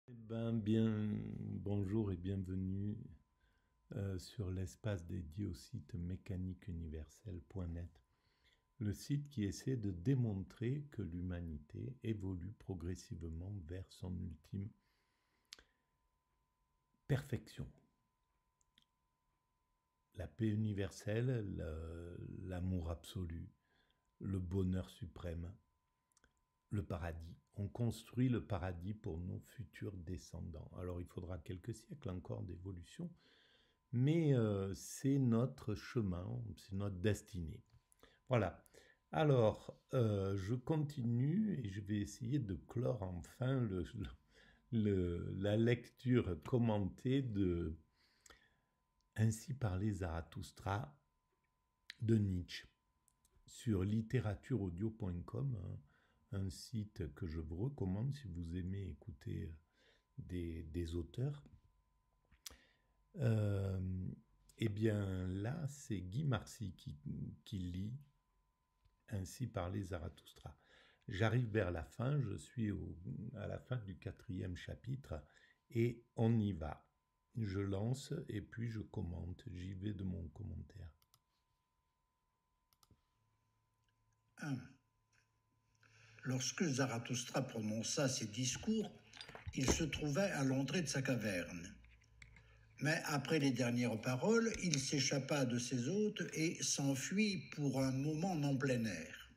Bonjour et bienvenue sur l'espace dédié au site mécaniqueuniverselle.net, le site qui essaie de démontrer que l'humanité évolue progressivement vers son ultime perfection. La paix universelle, l'amour absolu, le bonheur suprême, le paradis. On construit le paradis pour nos futurs descendants. Alors il faudra quelques siècles encore d'évolution, mais c'est notre chemin, c'est notre destinée. Voilà. Alors, je continue et je vais essayer de clore enfin la lecture commentée de Ainsi parlait Zarathustra de Nietzsche sur littératureaudio.com, un site que je vous recommande si vous aimez écouter des auteurs. Eh bien là, c'est Guy Marcy qui lit Ainsi parlait Zarathustra. J'arrive vers la fin, je suis à la fin du 4e chapitre et on y va. Je lance et puis je commente, j'y vais de mon commentaire. 1. Lorsque Zarathustra prononça ces discours, il se trouvait à l'entrée de sa caverne. Mais après les dernières paroles, il s'échappa de ses hôtes et s'enfuit pour un moment en plein air.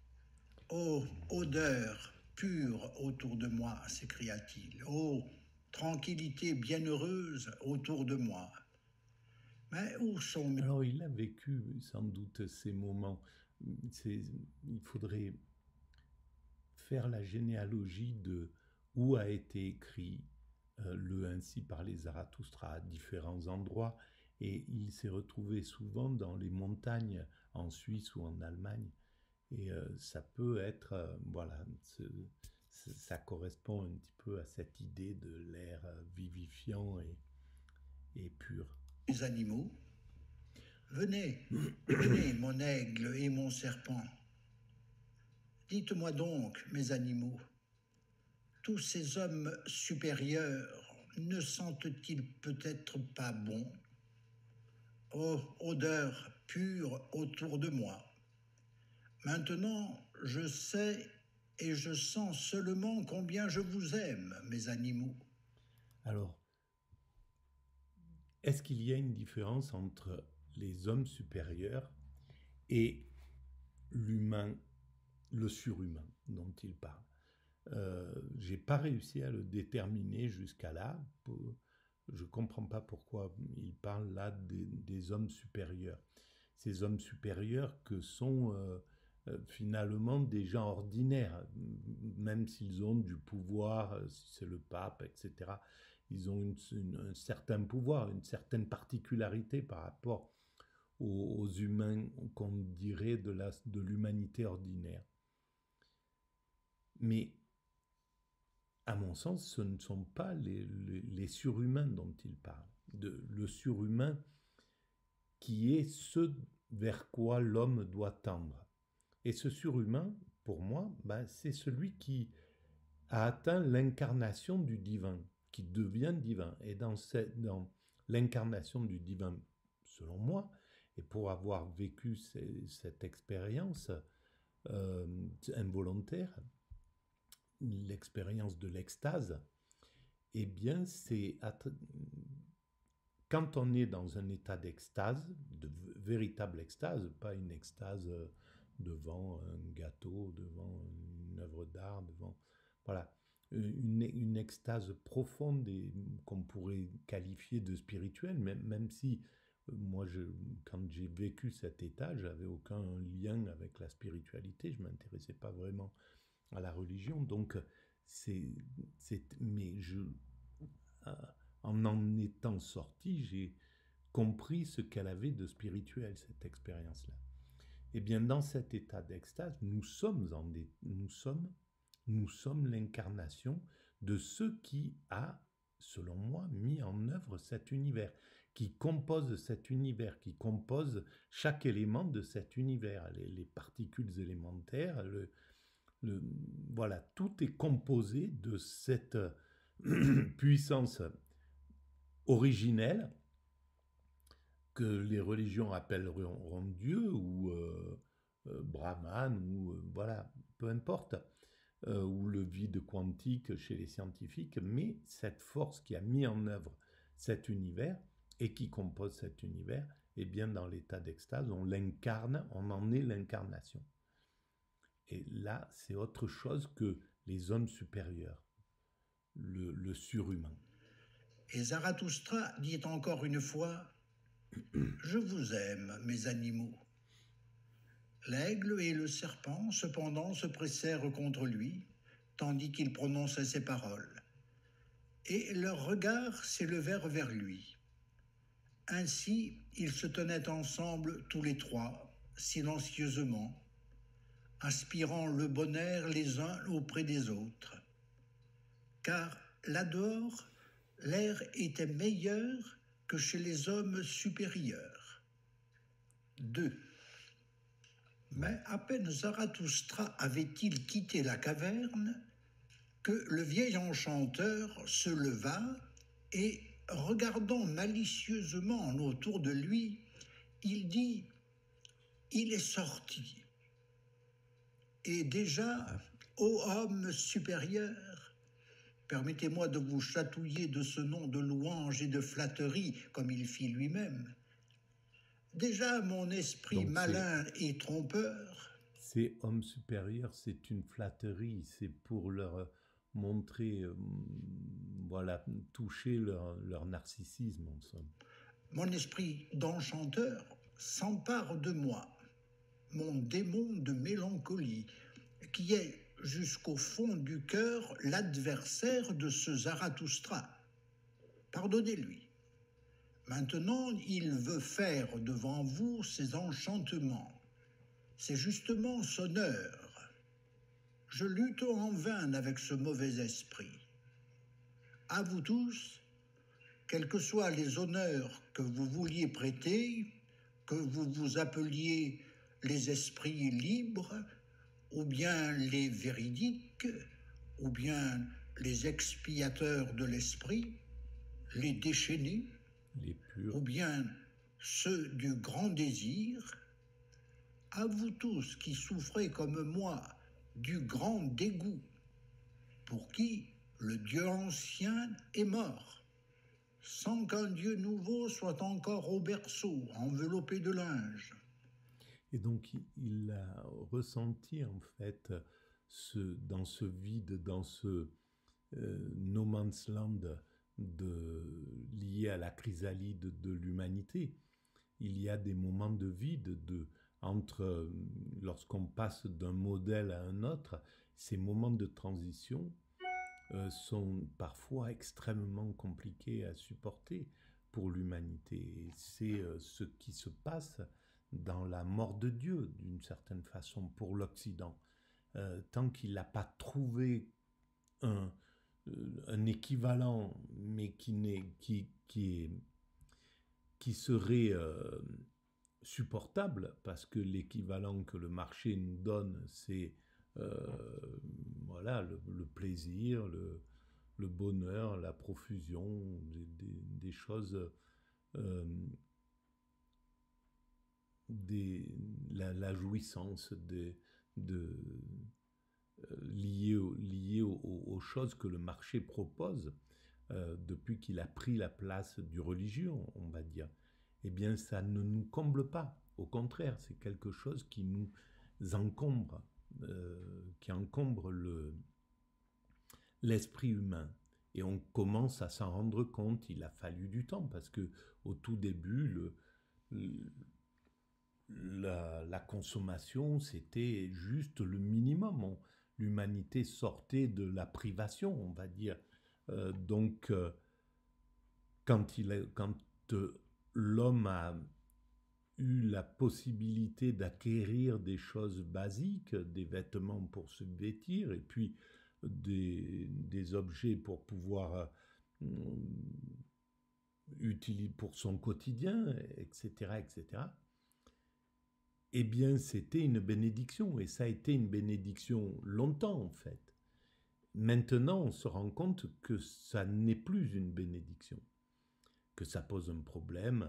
« Ô odeur pure autour de moi !» s'écria-t-il. « Ô tranquillité bienheureuse autour de moi !» Mais où sont mes... Alors il a vécu sans doute ces moments. Il faudrait faire la généalogie de où a été écrit le Ainsi parlait Zarathustra à différents endroits, et il s'est retrouvé souvent dans les montagnes en Suisse ou en Allemagne, et ça peut être, voilà, ça correspond un petit peu à cette idée de l'air vivifiant et pur. Les animaux, venez, venez, mon aigle et mon serpent. Dites-moi donc, mes animaux, tous ces hommes supérieurs ne sentent-ils peut-être pas bon? Ô odeur pure autour de moi! Maintenant, je sais et je sens seulement combien je vous aime, mes animaux. Alors, est-ce qu'il y a une différence entre les hommes supérieurs et l'humain, le surhumain dont il parle? J'ai pas réussi à le déterminer jusqu'à là. Je comprends pas pourquoi il parle là des hommes supérieurs. Ces hommes supérieurs que sont finalement des gens ordinaires, même s'ils ont du pouvoir, si c'est le pape, etc. Ils ont un certain pouvoir, une certaine particularité par rapport aux humains qu'on dirait de l'humanité ordinaire. Mais à mon sens, ce ne sont pas les surhumains dont il parle. Le surhumain qui est ce vers quoi l'homme doit tendre. Et ce surhumain, pour moi, c'est celui qui a atteint l'incarnation du divin, qui devient divin. Et dans l'incarnation du divin, selon moi, et pour avoir vécu cette expérience involontaire, l'expérience de l'extase, eh bien, quand on est dans un état d'extase, de véritable extase, pas une extase devant un gâteau, devant une œuvre d'art, voilà, une extase profonde et qu'on pourrait qualifier de spirituelle, même si moi, quand j'ai vécu cet état, j'avais aucun lien avec la spiritualité, je m'intéressais pas vraiment à la religion, donc mais en étant sorti, j'ai compris ce qu'elle avait de spirituel, cette expérience-là. Et bien, dans cet état d'extase, nous sommes l'incarnation de ce qui a, selon moi, mis en œuvre cet univers, qui compose cet univers, qui compose chaque élément de cet univers, les particules élémentaires, voilà, tout est composé de puissance originelle que les religions appelleront Dieu ou Brahman ou voilà, peu importe, ou le vide quantique chez les scientifiques, mais cette force qui a mis en œuvre cet univers et qui compose cet univers, eh bien dans l'état d'extase, on l'incarne, on en est l'incarnation. Et là, c'est autre chose que les hommes supérieurs, le surhumain. Et Zarathustra dit encore une fois, « Je vous aime, mes animaux. » L'aigle et le serpent, cependant, se pressèrent contre lui, tandis qu'il prononçait ces paroles. Et leurs regards s'élevèrent vers lui. Ainsi, ils se tenaient ensemble tous les trois, silencieusement, aspirant le bon air les uns auprès des autres. Car là-dehors, l'air était meilleur que chez les hommes supérieurs. 2. Mais à peine Zarathustra avait-il quitté la caverne que le vieil enchanteur se leva et, regardant malicieusement autour de lui, il dit « Il est sorti. » Et déjà, ô homme supérieur, permettez-moi de vous chatouiller de ce nom de louange et de flatterie, comme il fit lui-même. Déjà, mon esprit Donc, malin et trompeur. Ces hommes supérieurs, c'est une flatterie, c'est pour leur montrer, voilà, toucher leur narcissisme en somme. Mon esprit d'enchanteur s'empare de moi, mon démon de mélancolie, qui est jusqu'au fond du cœur l'adversaire de ce Zarathustra. Pardonnez-lui. Maintenant, il veut faire devant vous ses enchantements. C'est justement son heure. Je lutte en vain avec ce mauvais esprit. À vous tous, quels que soient les honneurs que vous vouliez prêter, que vous vous appeliez les esprits libres, ou bien les véridiques, ou bien les expiateurs de l'esprit, les déchaînés, les purs, ou bien ceux du grand désir, à vous tous qui souffrez comme moi du grand dégoût, pour qui le Dieu ancien est mort, sans qu'un Dieu nouveau soit encore au berceau, enveloppé de linge. Et donc il a ressenti en fait dans ce vide, dans ce no man's land lié à la chrysalide de l'humanité. Il y a des moments de vide entre lorsqu'on passe d'un modèle à un autre. Ces moments de transition sont parfois extrêmement compliqués à supporter pour l'humanité. Et c'est ce qui se passe dans la mort de Dieu, d'une certaine façon, pour l'Occident. Tant qu'il n'a pas trouvé un équivalent, mais qui serait supportable, parce que l'équivalent que le marché nous donne, c'est voilà, le plaisir, le bonheur, la profusion, des choses, la jouissance liée aux choses que le marché propose depuis qu'il a pris la place du religieux, on va dire. Eh bien, ça ne nous comble pas. Au contraire, c'est quelque chose qui nous encombre, qui encombre l'esprit humain. Et on commence à s'en rendre compte. Il a fallu du temps parce que au tout début, la consommation, c'était juste le minimum. L'humanité sortait de la privation, on va dire. Donc, quand l'homme a eu la possibilité d'acquérir des choses basiques, des vêtements pour se vêtir, et puis des objets pour pouvoir utiliser pour son quotidien, etc., etc., eh bien, c'était une bénédiction, et ça a été une bénédiction longtemps, en fait. Maintenant, on se rend compte que ça n'est plus une bénédiction, que ça pose un problème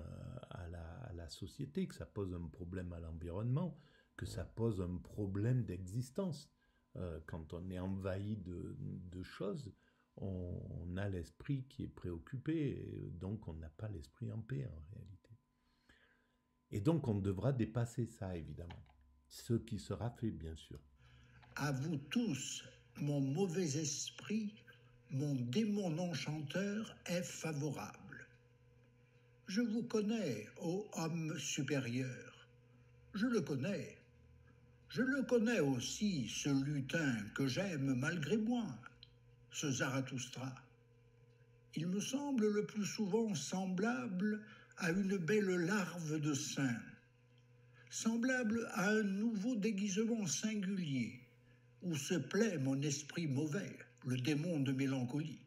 à la société, que ça pose un problème à l'environnement, que ça pose un problème d'existence. Quand on est envahi de choses, on a l'esprit qui est préoccupé, et donc on n'a pas l'esprit en paix en réalité. Et donc on devra dépasser ça, évidemment. Ce qui sera fait, bien sûr. À vous tous, mon mauvais esprit, mon démon enchanteur est favorable. Je vous connais, ô homme supérieur. Je le connais. Je le connais aussi, ce lutin que j'aime malgré moi, ce Zarathustra. Il me semble le plus souvent semblable à une belle larve de saint, semblable à un nouveau déguisement singulier, où se plaît mon esprit mauvais, le démon de mélancolie.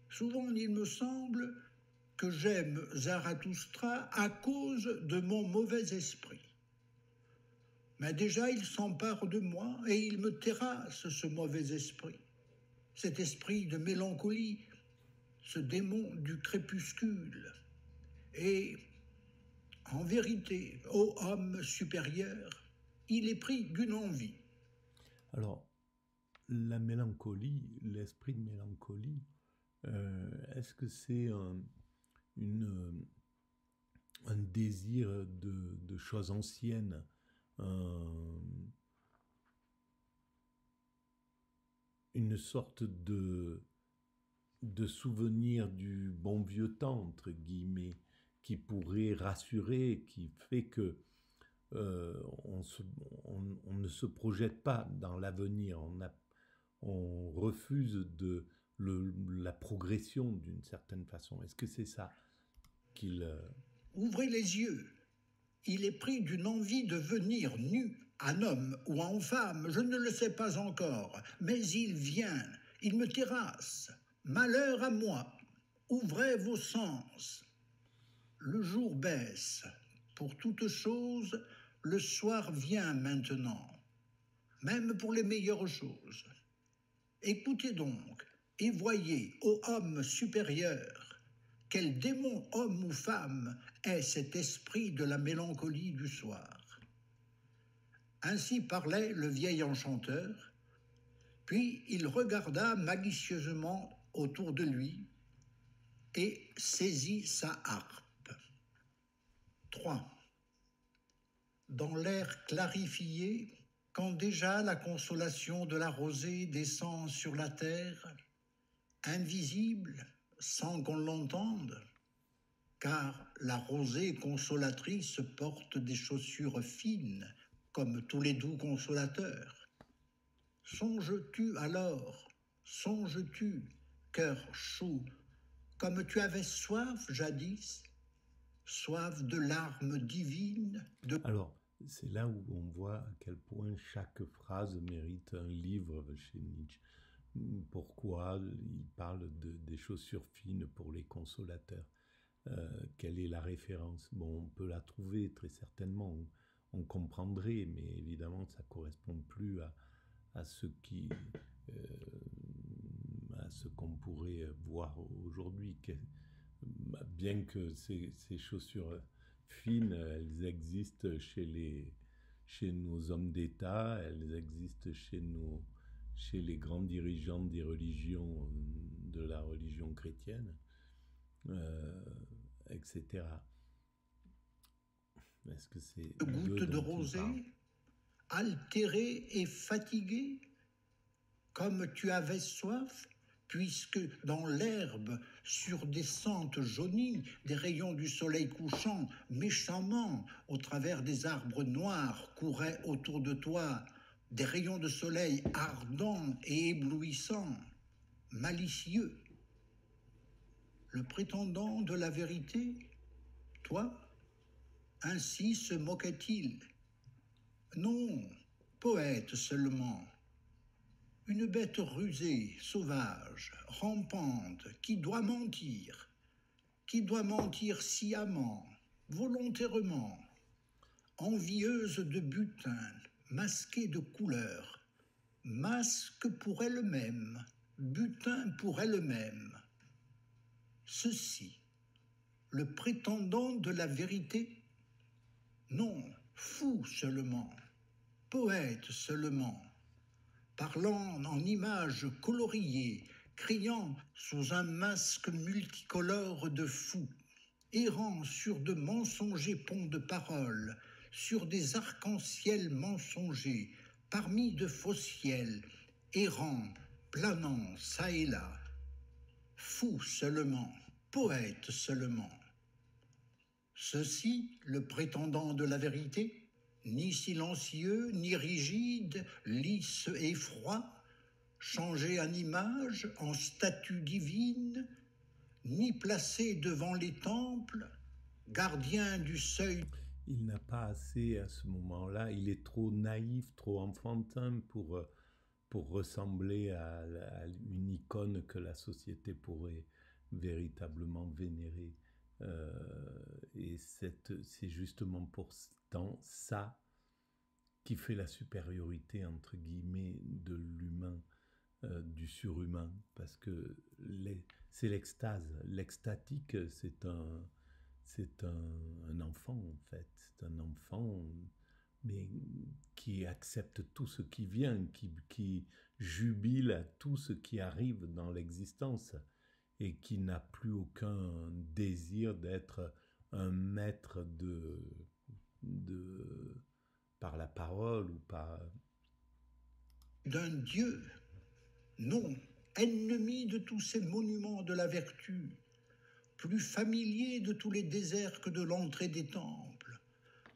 Souvent il me semble que j'aime Zarathustra à cause de mon mauvais esprit. Mais déjà il s'empare de moi et il me terrasse, ce mauvais esprit, cet esprit de mélancolie, ce démon du crépuscule. Et en vérité, ô homme supérieur, il est pris d'une envie. Alors, la mélancolie, l'esprit de mélancolie, est-ce que c'est un désir de choses anciennes, une sorte de souvenir du bon vieux temps, entre guillemets, qui pourrait rassurer, qui fait que on ne se projette pas dans l'avenir, on refuse la progression d'une certaine façon. Est-ce que c'est ça qu'il... Ouvrez les yeux. Il est pris d'une envie de venir nu, en homme ou en femme, je ne le sais pas encore, mais il vient, il me terrasse. Malheur à moi, ouvrez vos sens. Le jour baisse. Pour toute chose, le soir vient maintenant, même pour les meilleures choses. Écoutez donc et voyez, ô homme supérieur, quel démon, homme ou femme, est cet esprit de la mélancolie du soir. Ainsi parlait le vieil enchanteur, puis il regarda malicieusement autour de lui et saisit sa harpe. 3. Dans l'air clarifié, quand déjà la consolation de la rosée descend sur la terre, invisible sans qu'on l'entende, car la rosée consolatrice porte des chaussures fines, comme tous les doux consolateurs. Songes-tu alors, songes-tu, cœur chaud, comme tu avais soif jadis, soif de larmes divines, de... Alors, c'est là où on voit à quel point chaque phrase mérite un livre chez Nietzsche. Pourquoi il parle des chaussures fines pour les consolateurs? Quelle est la référence? Bon, on peut la trouver très certainement, on comprendrait, mais évidemment ça ne correspond plus à ce qu'on pourrait voir aujourd'hui. Bien que ces chaussures fines, elles existent chez nos hommes d'État, elles existent chez les grands dirigeants des religions, de la religion chrétienne, etc. Est-ce que c'est gouttes de rosée, altéré et fatigué, comme tu avais soif, puisque dans l'herbe, sur des sentes jaunies, des rayons du soleil couchant, méchamment, au travers des arbres noirs, couraient autour de toi, des rayons de soleil ardents et éblouissants, malicieux. Le prétendant de la vérité, toi, ainsi se moquait-il. Non, poète seulement. Une bête rusée, sauvage, rampante, qui doit mentir sciemment, volontairement, envieuse de butin, masquée de couleurs, masque pour elle-même, butin pour elle-même. Ceci, le prétendant de la vérité? Non, fou seulement, poète seulement, parlant en images coloriées, criant sous un masque multicolore de fou, errant sur de mensongers ponts de paroles, sur des arcs-en-ciel mensongers, parmi de faux ciels, errant, planant çà et là. Fou seulement, poète seulement. Ceci, le prétendant de la vérité, ni silencieux, ni rigide, lisse et froid, changé en image, en statue divine, ni placé devant les temples, gardien du seuil. Il n'a pas assez à ce moment-là, il est trop naïf, trop enfantin pour ressembler à une icône que la société pourrait véritablement vénérer. Et c'est justement pour ça qui fait la supériorité, entre guillemets, de l'humain, du surhumain, parce que c'est l'extase. L'extatique, c'est un enfant, en fait. C'est un enfant, mais qui accepte tout ce qui vient, qui jubile à tout ce qui arrive dans l'existence et qui n'a plus aucun désir d'être un maître par la parole ou par... d'un Dieu, non, ennemi de tous ces monuments de la vertu, plus familier de tous les déserts que de l'entrée des temples,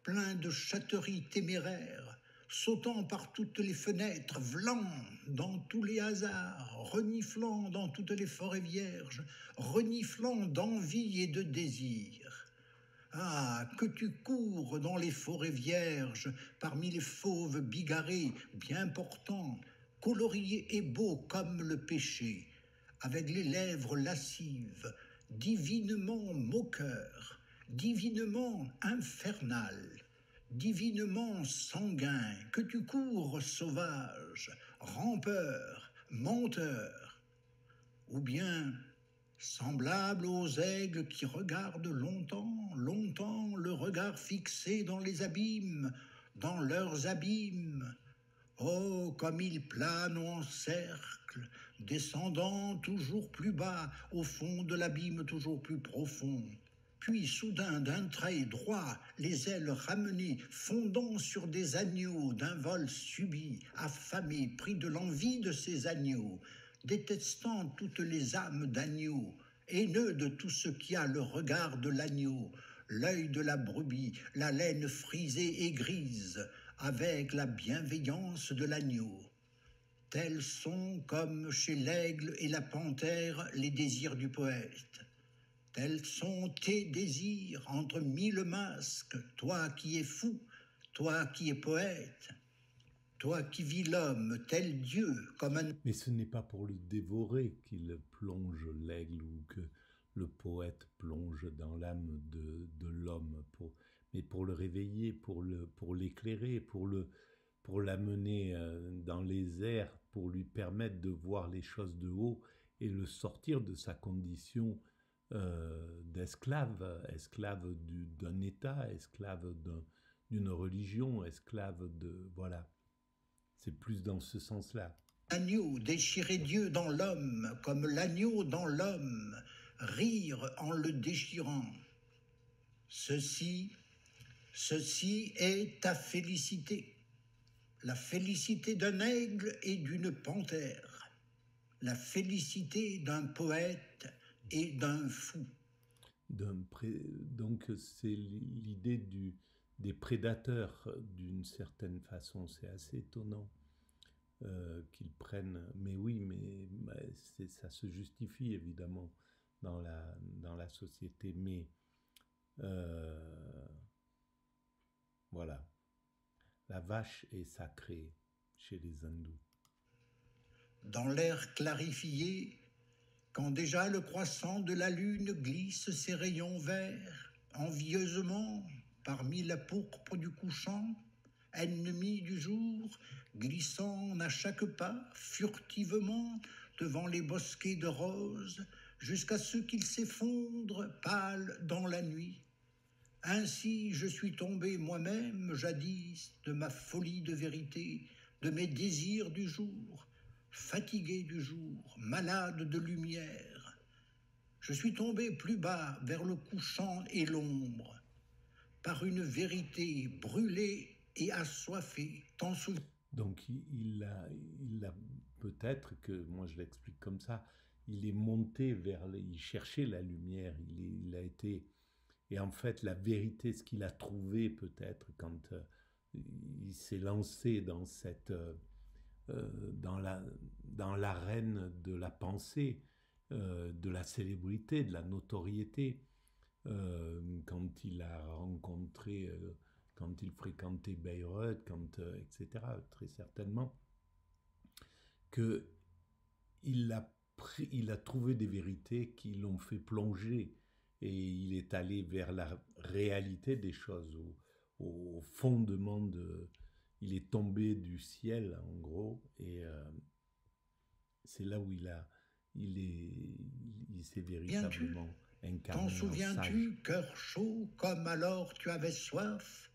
plein de châteries téméraires, sautant par toutes les fenêtres, vlant dans tous les hasards, reniflant dans toutes les forêts vierges, reniflant d'envie et de désir. Ah, que tu cours dans les forêts vierges, parmi les fauves bigarrés, bien portants, coloriés et beaux comme le péché, avec les lèvres lascives, divinement moqueur, divinement infernal, divinement sanguin, que tu cours sauvage, rampeur, menteur, ou bien semblable aux aigles qui regardent longtemps, longtemps le regard fixé dans les abîmes, dans leurs abîmes. Oh, comme ils planent en cercle, descendant toujours plus bas, au fond de l'abîme toujours plus profond. Puis, soudain, d'un trait droit, les ailes ramenées, fondant sur des agneaux d'un vol subit, affamés, pris de l'envie de ces agneaux, détestant toutes les âmes d'agneaux, haineux de tout ce qui a le regard de l'agneau, l'œil de la brebis, la laine frisée et grise, avec la bienveillance de l'agneau. Tels sont, comme chez l'aigle et la panthère, les désirs du poète. Tels sont tes désirs entre mille masques, toi qui es fou, toi qui es poète, toi qui vis l'homme tel Dieu comme un... Mais ce n'est pas pour le dévorer qu'il plonge l'aigle ou que le poète plonge dans l'âme de l'homme, mais pour le réveiller, pour l'éclairer, pour l'amener dans les airs, pour lui permettre de voir les choses de haut et le sortir de sa condition d'esclave, esclave d'un État, esclave d'une religion, esclave de... Voilà. C'est plus dans ce sens-là. L'agneau déchirer Dieu dans l'homme, comme l'agneau dans l'homme, rire en le déchirant. Ceci est ta félicité, la félicité d'un aigle et d'une panthère, la félicité d'un poète et d'un fou. Donc c'est l'idée des prédateurs d'une certaine façon, c'est assez étonnant qu'ils prennent, mais oui, mais ça se justifie évidemment dans la société, mais voilà, la vache est sacrée chez les hindous. Dans l'air clarifié, quand déjà le croissant de la lune glisse ses rayons verts, envieusement, parmi la pourpre du couchant, ennemi du jour, glissant à chaque pas, furtivement, devant les bosquets de roses, jusqu'à ce qu'il s'effondre, pâle dans la nuit. Ainsi je suis tombé moi-même, jadis, de ma folie de vérité, de mes désirs du jour, fatigué du jour, malade de lumière. Je suis tombé plus bas vers le couchant et l'ombre, par une vérité brûlée et assoiffée, tant souffrant. Donc il a peut-être que, moi je l'explique comme ça, il est monté il cherchait la lumière, il a été, et en fait la vérité, ce qu'il a trouvé peut-être quand il s'est lancé dans dans dans l'arène de la pensée, de la célébrité, de la notoriété, quand il a rencontré, quand il fréquentait Bayreuth, etc., très certainement, que il a trouvé des vérités qui l'ont fait plonger, et il est allé vers la réalité des choses, au fondement de... Il est tombé du ciel, en gros, et c'est là où il s'est Viens-tu? véritablement T'en incarné en sage. souviens-tu, cœur chaud, comme alors tu avais soif?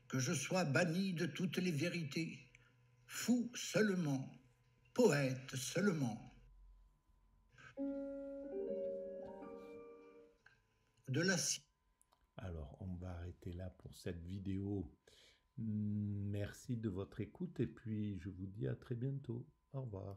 Que je sois banni de toutes les vérités, fou seulement, poète seulement. De la Alors, on va arrêter là pour cette vidéo. Merci de votre écoute, et puis je vous dis à très bientôt. Au revoir.